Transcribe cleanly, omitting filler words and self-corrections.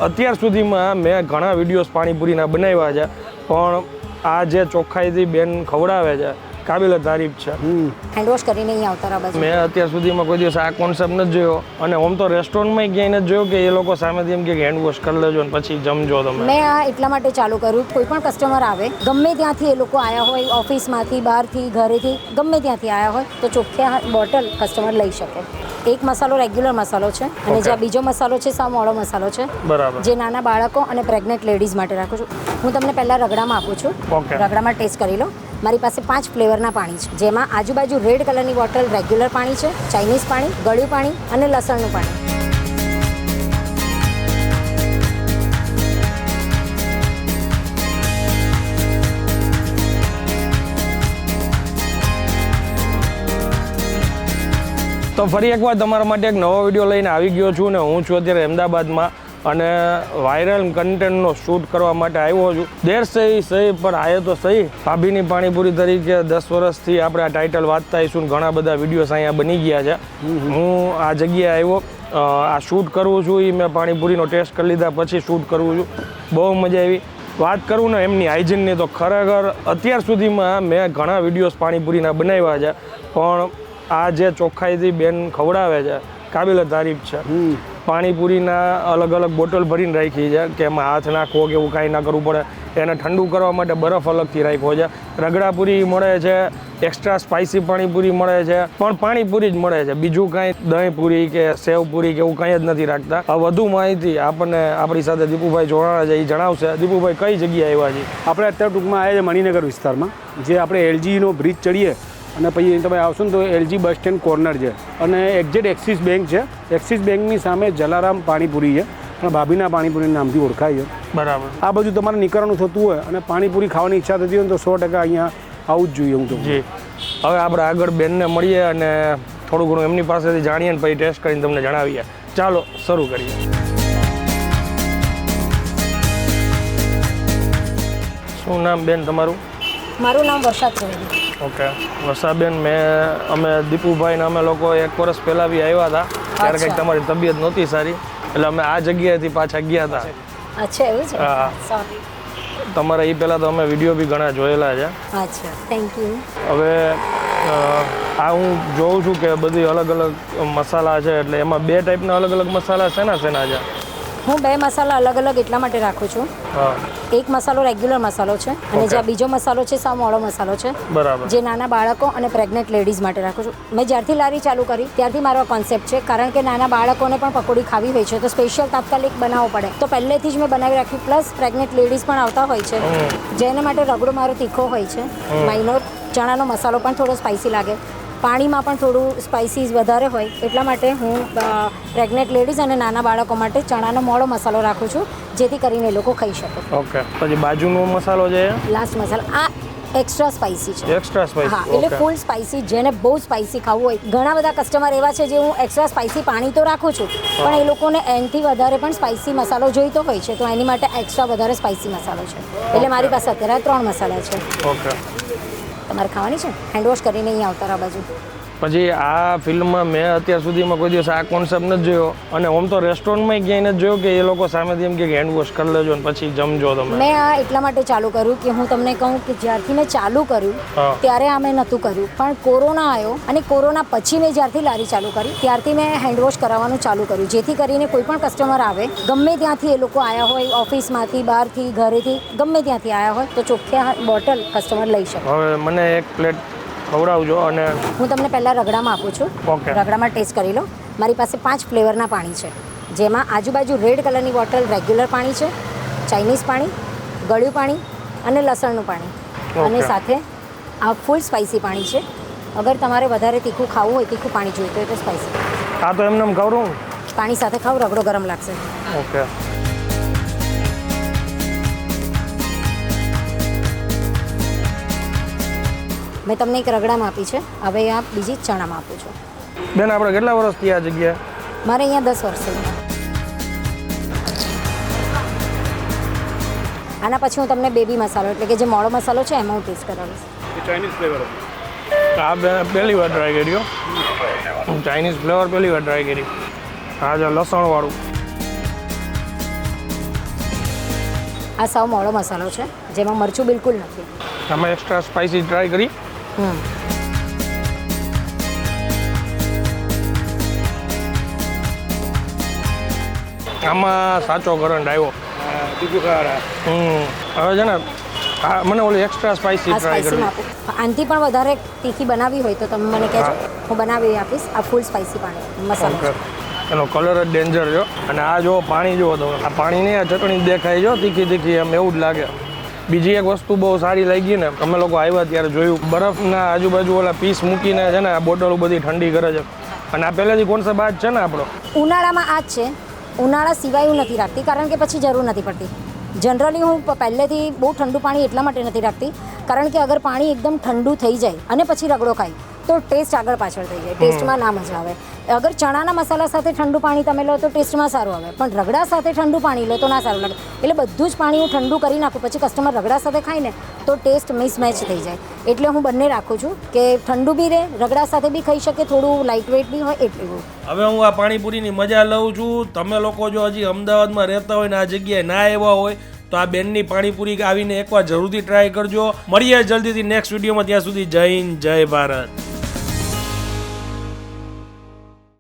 અત્યાર સુધીમાં મેં ઘણા વિડીયોઝ પાણીપુરીના બનાવ્યા છે, પણ આ જે ચોખ્ખાઈથી બેન ખવડાવે છે કાબિલ તારીફ છે. હેન્ડવોશ કરીને અહીં આવતા રહો બાજુ. મેં અત્યાર સુધીમાં કોઈ દિવસ આ કોન્સેપ્ટ નથી જોયો, અને આમ તો રેસ્ટોરન્ટમાં ક્યાંય નથી જોયો કે એ લોકો સામેથી એમ કે હેન્ડવોશ કરી લેજો ને પછી જમજો તમે. મેં આ એટલા માટે ચાલુ કર્યું, કોઈ પણ કસ્ટમર આવે ગમે ત્યાંથી એ લોકો આવ્યા હોય, ઓફિસમાંથી, બહારથી, ઘરેથી, ગમે ત્યાંથી આવ્યા હોય તો ચોખ્ખા બોટલ કસ્ટમર લઈ શકે. એક મસાલો રેગ્યુલર મસાલો છે અને જે બીજો મસાલો છે સાવ મોડો મસાલો છે, બરાબર, જે નાના બાળકો અને પ્રેગ્નેન્ટ લેડીઝ માટે રાખું છું. હું તમને પહેલા રગડામાં આપું છું. રગડામાં ટેસ્ટ કરી લો. મારી પાસે 5 ફ્લેવરના પાણી છે, જેમાં આજુબાજુ રેડ કલરની બોટલ રેગ્યુલર પાણી છે, ચાઇનીઝ પાણી, ગળ્યું પાણી અને લસણનું પાણી. તો ફરી એકવાર તમારા માટે એક નવો વિડીયો લઈને આવી ગયો છું ને હું છું અત્યારે અમદાવાદમાં, અને વાયરલ કન્ટેન્ટનો શૂટ કરવા માટે આવ્યો છું. દેર સહી પણ આયે તો સહી. ભાભીની પાણીપુરી તરીકે 10 વર્ષથી આપણે આ ટાઇટલ વાંચતા આવીશું. ઘણા બધા વિડીયોઝ અહીંયા બની ગયા છે. હું આ જગ્યાએ આવ્યો, આ શૂટ કરું છું. એ મેં પાણીપુરીનો ટેસ્ટ કરી લીધા પછી શૂટ કરું છું. બહુ મજા આવી. વાત કરું ને એમની હાઇજીનની, તો ખરેખર અત્યાર સુધીમાં મેં ઘણા વિડીયોઝ પાણીપુરીના બનાવ્યા છે, પણ આ જે ચોખ્ખાઈથી બેન ખવડાવે છે કાબિલ તારીફ છે. પાણીપુરીના અલગ અલગ બોટલ ભરીને રાખી છે કે એમાં હાથ નાખવો કે એવું કાંઈ ના કરવું પડે. એને ઠંડુ કરવા માટે બરફ અલગથી રાખ્યો છે. રગડાપુરી મળે છે, એક્સ્ટ્રા સ્પાઇસી પાણીપુરી મળે છે, પણ પાણીપુરી જ મળે છે. બીજું કાંઈ દહીંપુરી કે સેવપુરી કે એવું કાંઈ જ નથી રાખતા. આ વધુ માહિતી આપણને આપણી સાથે દીપુભાઈ જોડાણા છે, એ જણાવશે. દીપુભાઈ, કઈ જગ્યાએ આવ્યા છે? આપણે અત્યારે ટૂંકમાં આવ્યા છે મણિનગર વિસ્તારમાં, જે આપણે એલજીનો બ્રિજ ચડીએ અને પછી તમે આવશો ને તો એલજી બસ સ્ટેન્ડ કોર્નર છે, અને એક્ઝેક્ટ એક્સિસ બેંક છે. એક્સિસ બેંકની સામે જલારામ પાણીપુરી છે, અને ભાભીના પાણીપુરીના નામથી ઓળખાય છે. બરાબર. આ બધું તમારે નીકળવાનું થતું હોય અને પાણીપુરી ખાવાની ઈચ્છા થતી હોય તો 100% અહીંયા આવવું જ જોઈએ. હું તો જી, હવે આપણે આગળ બેનને મળીએ અને થોડું ઘણું એમની પાસેથી જાણીએ ને પછી ટેસ્ટ કરીને તમને જણાવીએ. ચાલો શરૂ કરીએ. શું નામ બેન તમારું? મારું નામ વર્ષા ત્રિવેદી. ઓકે વર્ષાબેન, અમે દીપુભાઈને અમે લોકો 1 વર્ષ પહેલાં બી આવ્યા હતા, ત્યારે કંઈક તમારી તબિયત નહોતી સારી, એટલે અમે આ જગ્યાએથી પાછા ગયા હતા. અચ્છા, એવું છે? હા, સોરી. તમારા એ પહેલાં તો અમે વિડીયો બી ઘણા જોયેલા છે. અચ્છા, થેન્ક યુ. હવે આ હું જોઉં છું કે બધી અલગ અલગ મસાલા છે, એટલે એમાં 2 ટાઈપના અલગ અલગ મસાલા શેના છે? હું 2 મસાલા અલગ અલગ એટલા માટે રાખું છું. હા. એક મસાલો રેગ્યુલર મસાલો છે અને જે બીજો મસાલો છે સાવ મોડો મસાલો છે, બરાબર, જે નાના બાળકો અને પ્રેગ્નેન્ટ લેડીઝ માટે રાખું છું. મેં જ્યારથી લારી ચાલુ કરી ત્યારથી મારો કોન્સેપ્ટ છે, કારણ કે નાના બાળકોને પણ પકોડી ખાવી હોય છે તો સ્પેશિયલ તાત્કાલિક બનાવવો પડે, તો પહેલેથી જ મેં બનાવી રાખ્યું. પ્લસ પ્રેગ્નેન્ટ લેડીઝ પણ આવતા હોય છે, જેને માટે રગડો મારો તીખો હોય છે. માઇનો ચણાનો મસાલો પણ થોડો સ્પાઇસી લાગે, પાણીમાં પણ થોડું સ્પાઇસીસ વધારે હોય, એટલા માટે હું પ્રેગ્નેન્ટ લેડીઝ અને નાના બાળકો માટે ચણાનો મોડો મસાલો રાખું છું, જેથી કરીને એ લોકો ખાઈ શકે. ઓકે. પછી બાજુનો મસાલો છે લાસ્ટ મસાલો, આ એક્સ્ટ્રા સ્પાઇસી છે. Extra spicy. હા, એટલે ફૂલ સ્પાઇસી. જેને બહુ સ્પાઇસી ખાવું હોય, ઘણા બધા કસ્ટમર એવા છે જે હું એક્સ્ટ્રા સ્પાઇસી પાણી તો રાખું છું, પણ એ લોકોને એનથી વધારે પણ સ્પાઇસી મસાલો જોઈતો હોય છે, તો એની માટે એક્સ્ટ્રા વધારે સ્પાઇસી મસાલો છે. એટલે મારી પાસે અત્યારે 3 મસાલા છે. ઓકે. તમારે ખાવાની છે? હેન્ડવોશ કરીને અહીં આવતા રહો બાજુ. પછી આ ફિલ્મમાં મેં અત્યાર સુધીમાં કોઈ દિવસ આ કોન્સેપ્ટ નથી જોયો, અને આમ તો રેસ્ટોરન્ટમાં ક્યાંય નથી જોયો કે એ લોકો સામેથી એમ કે હેન્ડવોશ કરી લેજો ને પછી જમજો તમે. મેં આ એટલા માટે ચાલુ કર્યું કે હું તમને કહું કે જ્યારથી મેં ચાલુ કર્યું ત્યારે આ મેં નહોતું કર્યું, પણ કોરોના આવ્યો અને કોરોના પછી મેં જ્યારથી લારી ચાલુ કરી ત્યારથી મેં હેન્ડવોશ કરાવવાનું ચાલુ કર્યું, જેથી કરીને કોઈ પણ કસ્ટમર આવે ગમે ત્યાંથી એ લોકો આવ્યા હોય, ઓફિસમાંથી, બહારથી, ઘરેથી, ગમે ત્યાંથી આવ્યા હોય તો ચોખ્ખા બોટલ કસ્ટમર લઈ શકે. હવે મને 1 પ્લેટ ખવડાવજો. અને હું તમને પહેલાં રગડામાં આપું છું. ઓકે. રગડામાં ટેસ્ટ કરી લો. મારી પાસે 5 ફ્લેવરના પાણી છે, જેમાં આજુબાજુ રેડ કલરની બોટલ રેગ્યુલર પાણી છે, ચાઇનીઝ પાણી, ગળ્યું પાણી અને લસણનું પાણી, અને સાથે આ ફૂલ સ્પાઇસી પાણી છે. અગર તમારે વધારે તીખું ખાવું હોય, તીખું પાણી જોઈતું હોય તો સ્પાઇસી. આ તો એમને ખવડાવું? પાણી સાથે ખાવ, રગડો ગરમ લાગશે. ઓકે. મેં તમને એક રગડામાં આપી છે, હવે આ બીજી ચણામાં આપું છું. બેન, આપણે કેટલા વર્ષથી આ જગ્યા? મારે અહીંયા 10 વર્ષ થઈ. આના પછી હું તમને બેબી મસાલો એટલે કે જે મોડો મસાલો છે એમાં હું ટેસ્ટ કરાવીશ. Chinese flavour. આ પહેલી વાર ટ્રાય કર્યો. ચાઇનીઝ ફ્લેવર પહેલી વાર ટ્રાય કરી. હા, જો લસણવાળું. આ સાવ મોળો મસાલો છે જેમાં મરચું બિલકુલ નથી. તમે એક્સ્ટ્રા સ્પાઇસી ટ્રાય કરી? આમાં સાચો કરંટ આવ્યો. બીજું ખારા હવે છે ને મને ઓલી એક્સ્ટ્રા સ્પાઇસી આ ટ્રાય કરવી. સ્પાઇસીમાં આપું. આનાથી પણ વધારે તીખી બનાવી હોય તો તમે મને કહેજો, હું બનાવી આપીશ. આ ફૂલ સ્પાઇસી પાણી મસાલો ઓકે. છે. એનો કલર જ ડેન્જર છે. અને આ જો પાણી જુઓ તો આ પાણી નહીં, આ ચટણી દેખાય જો તીખી તીખી એમ એવું જ લાગે. બીજી એક વસ્તુ બહુ સારી લાગી ને, અમે લોકો આવ્યા ત્યારે જોયું બરફના આજુબાજુ ઓલા પીસ મૂકીને છે ને આ બોટલો બધી ઠંડી કરે છે. અને આ પહેલેથી કોન્સેપ્ટ આ જ છે ને આપણો. ઉનાળામાં આ જ છે. ઉનાળા સિવાય હું નથી રાખતી કારણ કે પછી જરૂર નથી પડતી. જનરલી હું પહેલેથી બહુ ઠંડુ પાણી એટલા માટે નથી રાખતી કારણ કે અગર પાણી એકદમ ઠંડુ થઈ જાય અને પછી રગડો ખાય તો ટેસ્ટ આગળ પાછળ થઈ જાય, ટેસ્ટમાં ના મજા આવે. અગર ચણાના મસાલા સાથે ઠંડુ પાણી તમે લો તો ટેસ્ટમાં સારું આવે, પણ રગડા સાથે ઠંડુ પાણી લો તો ના સારું લાગે. એટલે બધું જ પાણી હું ઠંડુ કરી નાખું, પછી કસ્ટમર રગડા સાથે ખાય ને તો ટેસ્ટ મિસમેચ થઈ જાય. એટલે હું બંને રાખું છું કે ઠંડુ બી રહે, રગડા સાથે બી ખાઈ શકે, થોડું લાઇટ વેઇટ બી હોય એટલું. હવે હું આ પાણીપુરીની મજા લઉં છું. તમે લોકો જો હજી અમદાવાદમાં રહેતા હોય ને આ જગ્યાએ ના આવ્યા હોય તો આ બેનની પાણીપુરી આવીને એકવાર જરૂરથી ટ્રાય કરજો. મળીએ જલ્દીથી નેક્સ્ટ વિડીયોમાં. ત્યાં સુધી જય હિન્દ, જય ભારત.